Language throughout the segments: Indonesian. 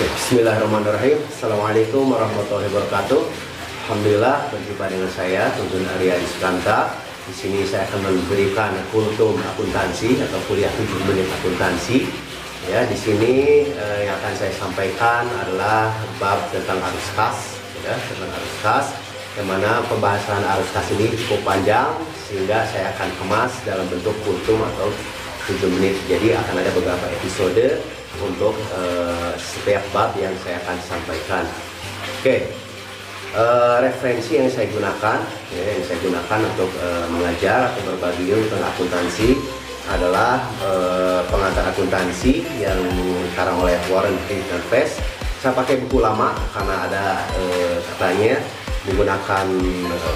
Bismillahirrahmanirrahim. Assalamualaikum warahmatullahi wabarakatuh. Alhamdulillah berjumpa dengan saya Tuntun Arya Iskanta. Di sini saya akan memberikan kultum akuntansi atau kuliah 7 menit akuntansi. Ya, di sini yang akan saya sampaikan adalah bab tentang arus kas, ya, tentang arus kas. Yang mana pembahasan arus kas ini cukup panjang sehingga saya akan kemas dalam bentuk kultum atau 7 menit. Jadi akan ada beberapa episode untuk setiap bab yang saya akan sampaikan. Oke, referensi yang saya gunakan, untuk mengajar atau berbagi ilmu tentang akuntansi adalah pengantar akuntansi yang dikarang oleh Warren Buffett. Saya pakai buku lama karena ada katanya menggunakan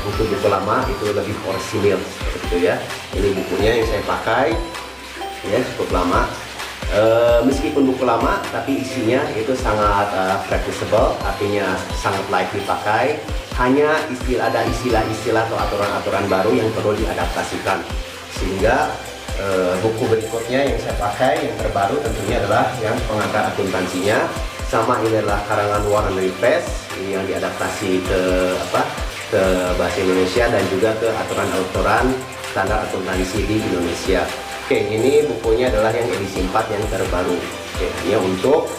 buku-buku lama itu lebih orisinil seperti itu ya. Ini bukunya yang saya pakai, ya cukup lama. Meskipun buku lama, tapi isinya itu sangat practicable, artinya sangat layak dipakai. Hanya ada istilah-istilah atau aturan-aturan baru yang perlu diadaptasikan. Sehingga buku berikutnya yang saya pakai, yang terbaru tentunya adalah yang pengantar akuntansinya. Sama ini adalah karangan Warren Buffett, ini yang diadaptasi ke bahasa Indonesia dan juga ke aturan-aturan standar akuntansi di Indonesia. Oke, ini bukunya adalah yang edisi 4 yang terbaru. Oke, hanya untuk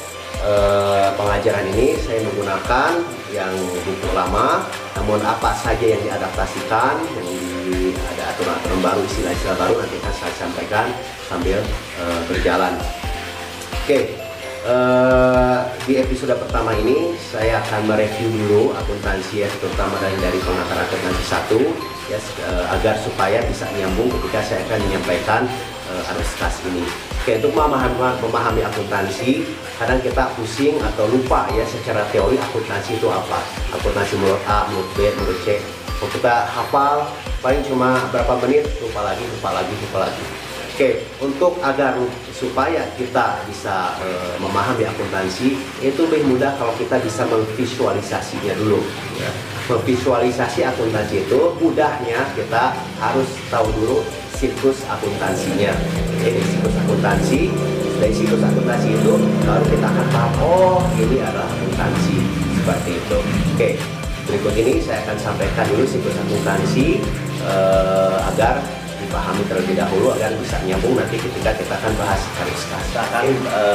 pengajaran ini saya menggunakan yang buku lama, namun apa saja yang diadaptasikan, ada aturan-aturan baru, istilah-istilah baru nanti akan saya sampaikan sambil berjalan. Oke, di episode pertama ini saya akan mereview dulu akuntansi ya, terutama dari pengantar akuntansi 1 ya, agar supaya bisa nyambung ketika saya akan menyampaikan arus kas ini. Oke, untuk memahami akuntansi, kadang kita pusing atau lupa ya secara teori akuntansi itu apa. Akuntansi menurut A, menurut B, menurut C. Kalau kita hafal paling cuma berapa menit, lupa lagi. Oke, untuk agar supaya kita bisa memahami akuntansi, itu lebih mudah kalau kita bisa memvisualisasinya dulu ya. Memvisualisasi akuntansi itu mudahnya kita harus tahu dulu siklus akuntansinya. Jadi siklus akuntansi, dari siklus akuntansi itu baru kita akan paham, oh ini adalah akuntansi seperti itu. Oke, berikut ini saya akan sampaikan dulu siklus akuntansi agar dipahami terlebih dahulu agar bisa nyambung nanti ketika kita akan bahas arus kas. Kita akan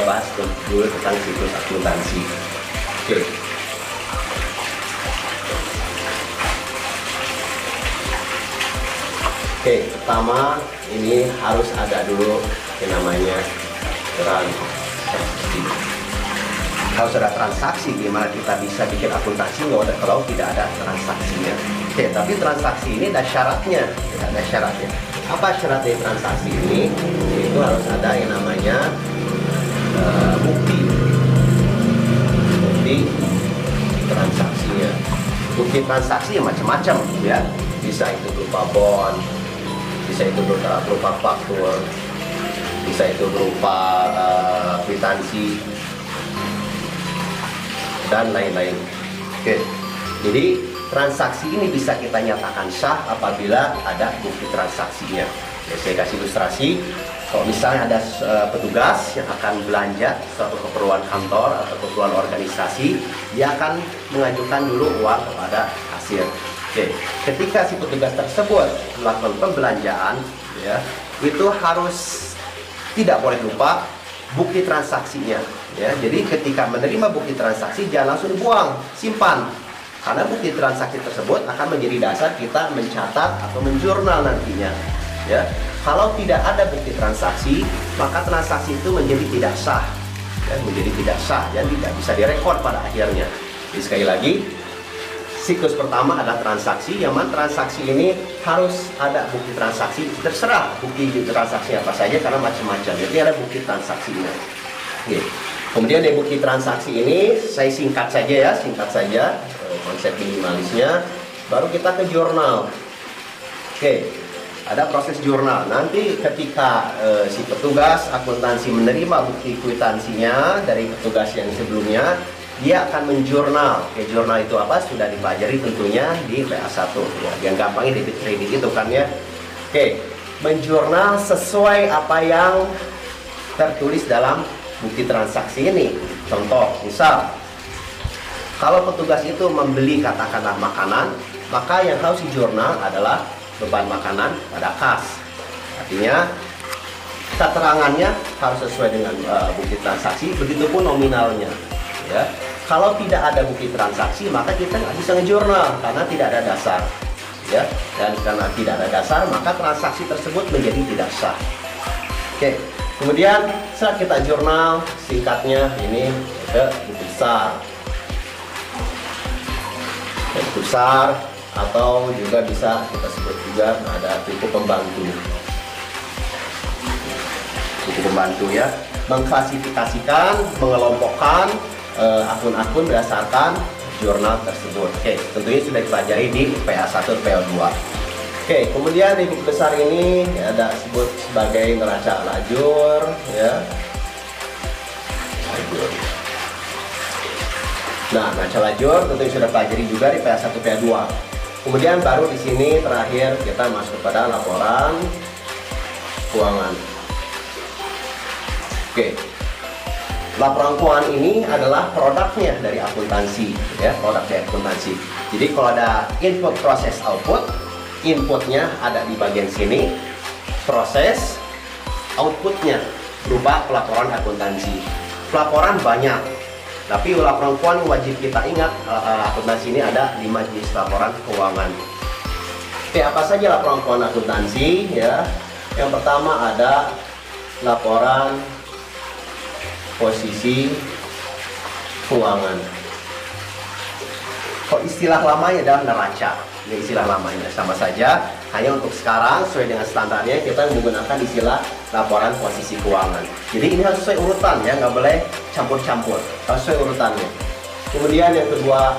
bahas dulu tentang siklus akuntansi. Oke. Oke, pertama ini harus ada dulu yang namanya transaksi. Harus ada transaksi, gimana kita bisa bikin akuntansi kalau tidak ada transaksinya. Oke, tapi transaksi ini ada syaratnya, ada syaratnya. Apa syarat dari transaksi ini? Itu harus ada yang namanya bukti transaksinya. Bukti transaksi yang macam-macam ya. Bisa itu berupa bond, bisa itu berupa faktur, bisa itu berupa kwitansi dan lain-lain. Oke, jadi transaksi ini bisa kita nyatakan sah apabila ada bukti transaksinya. Ya, saya kasih ilustrasi. Kalau misalnya ada petugas yang akan belanja suatu keperluan kantor atau keperluan organisasi, dia akan mengajukan dulu uang kepada kasir. Oke, ketika si petugas tersebut melakukan pembelanjaan, ya, itu harus tidak boleh lupa bukti transaksinya. Ya, jadi ketika menerima bukti transaksi jangan langsung dibuang, simpan. Karena bukti transaksi tersebut akan menjadi dasar kita mencatat atau menjurnal nantinya. Ya, kalau tidak ada bukti transaksi, maka transaksi itu menjadi tidak sah. Ya, menjadi tidak sah dan tidak bisa direkod pada akhirnya. Jadi sekali lagi, siklus pertama adalah transaksi, yang mana transaksi ini harus ada bukti transaksi. Terserah bukti transaksi apa saja karena macam-macam. Jadi ada bukti transaksinya. Oke. Kemudian dari bukti transaksi ini saya singkat saja konsep minimalisnya. Baru kita ke jurnal. Oke, ada proses jurnal. Nanti ketika si petugas akuntansi menerima bukti kwitansinya dari petugas yang sebelumnya, dia akan menjurnal. Oke, jurnal itu apa? Sudah dipelajari tentunya di PA1 ya. Yang gampangnya debit kredit itu kan ya. Oke, menjurnal sesuai apa yang tertulis dalam bukti transaksi ini. Contoh, misal kalau petugas itu membeli katakanlah makanan, maka yang harus di-jurnal adalah beban makanan pada kas. Artinya keterangannya harus sesuai dengan bukti transaksi, begitupun nominalnya. Ya. Kalau tidak ada bukti transaksi, maka kita nggak bisa ngejurnal karena tidak ada dasar. Ya. Dan karena tidak ada dasar, maka transaksi tersebut menjadi tidak sah. Oke. Kemudian saat kita jurnal, singkatnya ini ke buku besar. Buku besar, atau juga bisa kita sebut juga ada buku pembantu. Buku pembantu ya, mengklasifikasikan, mengelompokkan akun-akun berdasarkan jurnal tersebut. Oke, tentunya sudah dipelajari di PA1 dan PA2. Oke, kemudian di buku besar ini ada sebut sebagai neraca lajur ya. Lajur. Nah, neraca lajur tentunya sudah pelajari juga di PA1 PA2. Kemudian baru di sini terakhir kita masuk kepada laporan keuangan. Oke. Laporan keuangan ini adalah produknya dari akuntansi ya, produk dari akuntansi. Jadi kalau ada input, proses, output, inputnya ada di bagian sini, proses, outputnya berupa pelaporan akuntansi. Pelaporan banyak, tapi laporan keuangan wajib kita ingat, akuntansi ini ada 5 jenis laporan keuangan. Oke, apa saja laporan keuangan akuntansi ya? Yang pertama ada laporan posisi keuangan. Kok istilah lamanya adalah neraca. Ini istilah lamanya sama saja, hanya untuk sekarang sesuai dengan standarnya kita menggunakan istilah laporan posisi keuangan. Jadi ini harus sesuai urutan ya, nggak boleh campur-campur, harus sesuai urutannya. Kemudian yang kedua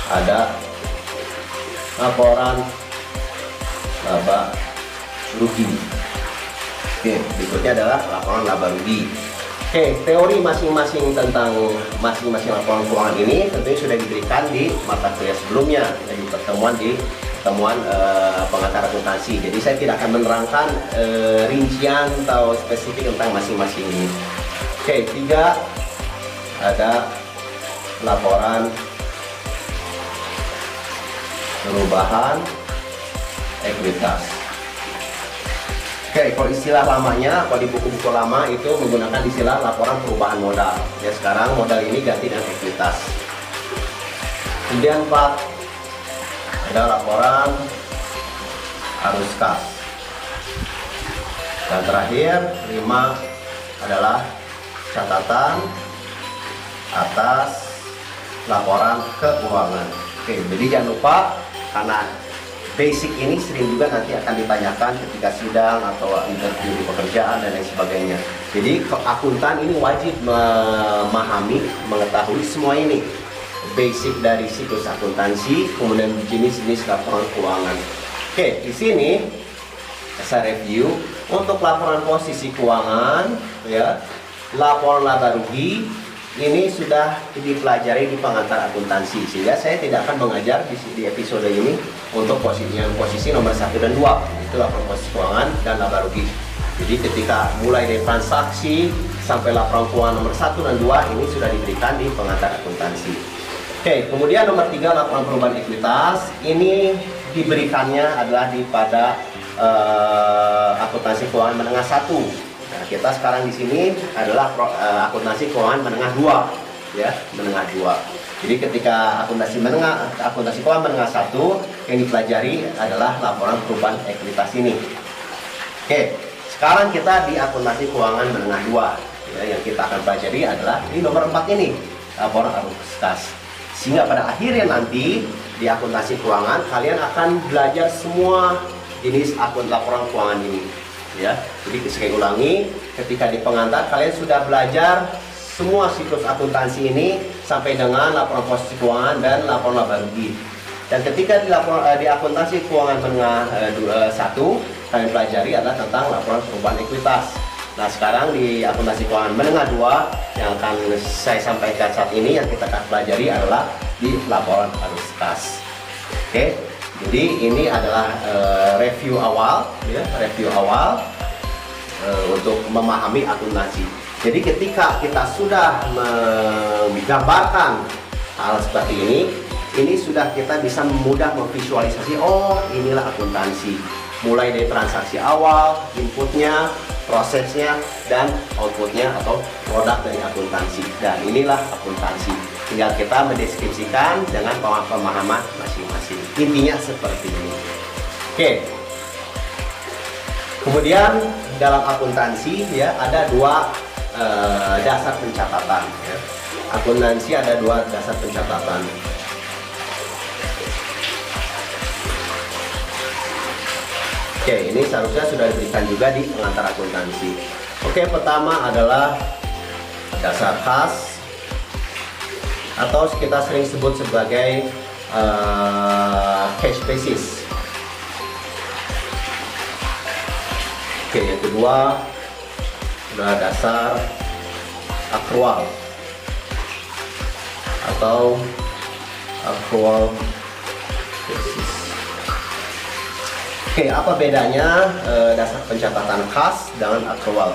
ada laporan laba rugi. Oke, berikutnya adalah laporan laba rugi. Oke, teori masing-masing tentang masing-masing laporan keuangan ini tentunya sudah diberikan di mata kuliah sebelumnya, di pertemuan pengantar akuntansi. Jadi saya tidak akan menerangkan rincian atau spesifik tentang masing-masing ini. Oke, 3 ada laporan perubahan ekuitas. Oke, kalau istilah lamanya, kalau di buku-buku lama itu menggunakan istilah laporan perubahan modal. Ya, sekarang modal ini ganti dengan ekuitas. Kemudian 4 ada laporan arus kas. Dan terakhir 5 adalah catatan atas laporan keuangan. Oke, jadi jangan lupa karena basic ini sering juga nanti akan ditanyakan ketika sidang atau interview di pekerjaan dan lain sebagainya. Jadi akuntan ini wajib memahami, mengetahui semua ini. Basic dari siklus akuntansi, kemudian jenis-jenis laporan keuangan. Oke, di sini saya review untuk laporan posisi keuangan, ya, laporan laba rugi. Ini sudah dipelajari di pengantar akuntansi, sehingga saya tidak akan mengajar di episode ini untuk posisi nomor 1 dan 2, itu laporan posisi keuangan dan laba rugi. Jadi ketika mulai dari transaksi sampai laporan keuangan nomor 1 dan 2 ini sudah diberikan di pengantar akuntansi. Oke, kemudian nomor 3 laporan perubahan ekuitas ini diberikannya adalah pada akuntansi keuangan menengah 1. Nah, kita sekarang di sini adalah akuntansi keuangan menengah 2, ya, menengah 2. Jadi ketika akuntansi keuangan menengah 1 yang dipelajari adalah laporan perubahan ekuitas ini. Oke, sekarang kita di akuntansi keuangan menengah 2, ya, yang kita akan pelajari adalah di nomor 4 ini, laporan arus kas. Sehingga pada akhirnya nanti di akuntansi keuangan kalian akan belajar semua jenis laporan keuangan ini. Ya, jadi saya ulangi, ketika di pengantar kalian sudah belajar semua siklus akuntansi ini sampai dengan laporan posisi keuangan dan laporan laba rugi. Dan ketika di akuntansi keuangan menengah 1 kalian pelajari adalah tentang laporan perubahan ekuitas. Nah, sekarang di akuntansi keuangan menengah 2 yang akan saya sampaikan saat ini yang kita akan pelajari adalah di laporan arus kas. Oke. Jadi ini adalah review awal, ya, review awal. untuk memahami akuntansi. Jadi ketika kita sudah menggambarkan hal seperti ini sudah kita bisa mudah memvisualisasi, oh inilah akuntansi. Mulai dari transaksi awal, inputnya, prosesnya, dan outputnya atau produk dari akuntansi. Dan inilah akuntansi. Tinggal kita mendeskripsikan dengan pemahaman masing-masing. Intinya seperti ini. Oke. Kemudian dalam akuntansi ya ada dua dasar pencatatan. Ya. Akuntansi ada dua dasar pencatatan. Oke, ini seharusnya sudah diberikan juga di pengantar akuntansi. Oke, pertama adalah dasar khas atau kita sering sebut sebagai cash basis. Oke, yang kedua adalah dasar akrual atau akrual basis. Oke, apa bedanya dasar pencatatan khas dengan akrual?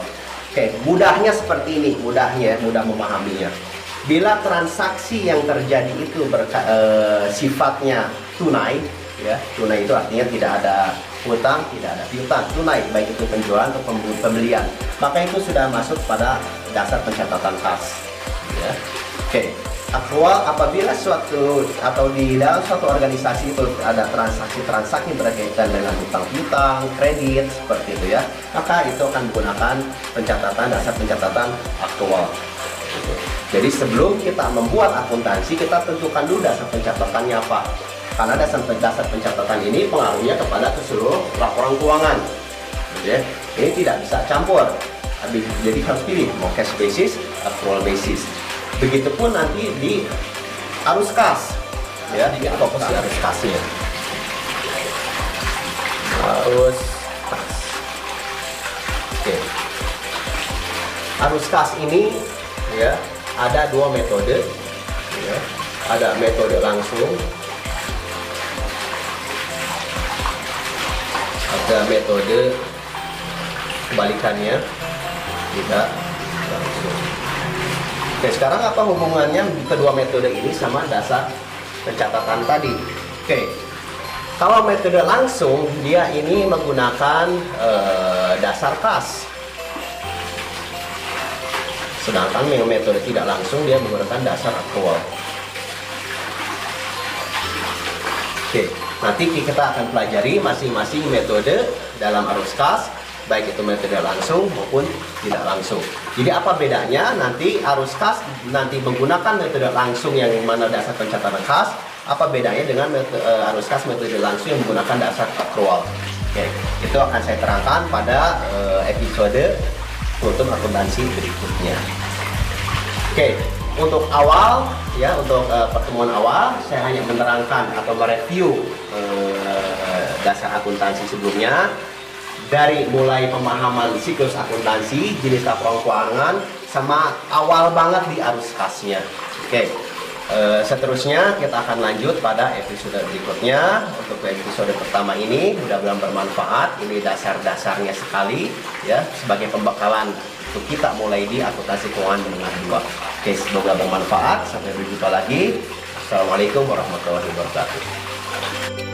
Oke, mudahnya seperti ini, mudah memahaminya. Bila transaksi yang terjadi itu sifatnya tunai, ya, tunai itu artinya tidak ada hutang, tidak ada piutang, tunai, baik itu penjualan atau pembelian, maka itu sudah masuk pada dasar pencatatan khas. Ya. Oke. Akrual apabila suatu atau di dalam suatu organisasi itu ada transaksi berkaitan dengan hutang piutang, kredit seperti itu ya, maka itu akan menggunakan dasar pencatatan akrual. Jadi sebelum kita membuat akuntansi, kita tentukan dulu dasar pencatatannya apa, karena dasar pencatatan ini pengaruhnya kepada keseluruhan laporan keuangan. Ya, ini tidak bisa campur. Jadi harus pilih mau cash basis, accrual basis. Begitupun nanti di arus kas, ya, di fokus di arus kasnya. Arus kas. Oke. Arus kas ini, ya, ada dua metode, ya. Ada metode langsung, ada metode kebalikannya, tidak langsung. Oke, sekarang apa hubungannya kedua metode ini sama dasar pencatatan tadi? Oke, kalau metode langsung dia ini menggunakan dasar kas, sedangkan yang metode tidak langsung dia menggunakan dasar akrual. Oke, nanti kita akan pelajari masing-masing metode dalam arus kas, baik itu metode langsung maupun tidak langsung. Jadi apa bedanya? Nanti arus kas nanti menggunakan metode langsung yang mana dasar pencatatan kas, apa bedanya dengan arus kas metode langsung yang menggunakan dasar akrual. Oke, itu akan saya terangkan pada episode kultum akuntansi berikutnya. Oke, untuk awal ya, untuk pertemuan awal saya hanya menerangkan atau mereview dasar akuntansi sebelumnya. Dari mulai pemahaman siklus akuntansi, jenis laporan keuangan, sama awal banget di arus kasnya. Oke, seterusnya kita akan lanjut pada episode berikutnya. Untuk episode pertama ini mudah-mudahan bermanfaat. Ini dasar-dasarnya sekali ya, sebagai pembekalan untuk kita mulai di akuntansi keuangan menengah 2. Oke, semoga bermanfaat. Sampai berjumpa lagi. Assalamualaikum warahmatullahi wabarakatuh.